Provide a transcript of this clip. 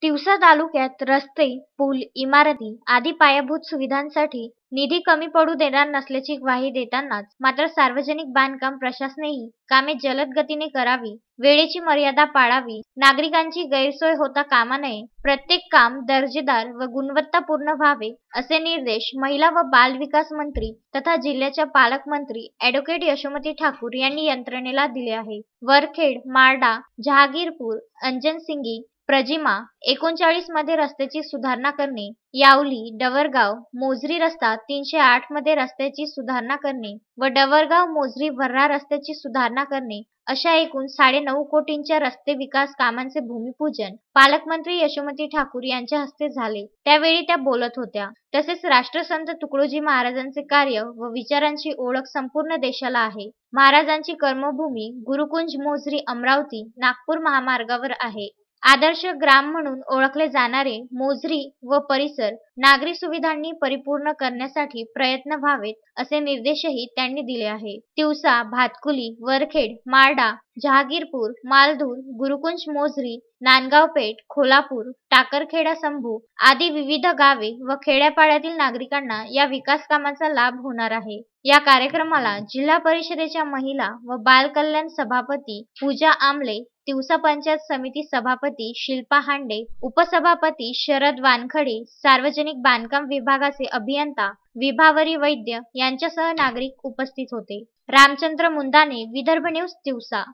तिवसा तालुक्यात रस्ते, पूल, इमारती आदी पायाभूत सुविधांसाठी निधी कमी पडू देणार नसल्याची ग्वाही देतानाच मात्र सार्वजनिक बांधकाम प्रशासनानेही कामे जलद गतीने करावी, वेळेची मर्यादा पाळावी, नागरिकांची गैरसोय होता कामा नये, प्रत्येक काम दर्जेदार व गुणवत्तापूर्ण व्हावे असे निर्देश महिला व बाल विकास मंत्री तथा जिल्ह्याच्या पालकमंत्री ॲडव्होकेट यशोमती ठाकूर यांनी यंत्रणेला दिले आहे. वरखेड, मारडा, जहागीरपूर, अंजनसिंगी, प्रजिमा 39 मध्ये रस्त्याची सुधारणा करणे, यावली, डवरगाव, मोझरी रस्ता 308 मध्ये रस्त्याची सुधारणा करणे व डवरगाव मोझरी वर्रा रस्त्याची सुधारणा करणे अशा एकूण 9.5 कोटींच्या रस्ते विकास कामांचे भूमिपूजन पालकमंत्री यशोमती ठाकूर यांच्या हस्ते झाले. त्यावेळी त्या बोलत होत्या. तसेच राष्ट्रसंत तुकडोजी महाराजांचे कार्य व विचारांची ओळख संपूर्ण देशाला आहे. महाराजांची कर्मभूमी गुरुकुंज मोझरी अमरावती नागपूर महामार्गावर आहे. आदर्श ग्राम म्हणून ओळखले जाणारे मोझरी व परिसर नागरी सुविधांनी परिपूर्ण करण्यासाठी प्रयत्न व्हावेत असे निर्देशही त्यांनी दिले आहे. तिवसा, भातकुली, वरखेड, मारडा, जहागीरपूर, मालधूर, गुरुकुंज मोझरी, नांदगावपेठ, खोलापूर, टाकरखेडा संभू आदी विविध गावे व खेड्यापाड्यातील नागरिकांना या विकास कामाचा लाभ होणार आहे. या कार्यक्रमाला जिल्हा परिषदेच्या महिला व बाल कल्याण सभापती पूजा आमले, तिवसा पंचायत समिती सभापती शिल्पा हांडे, उपसभापती शरद वानखडे, सार्वजनिक बांधकाम विभागाचे अभियंता विभावरी वैद्य यांच्यासह नागरिक उपस्थित होते. रामचंद्र मुंदाने, विदर्भ न्यूज, तिवसा.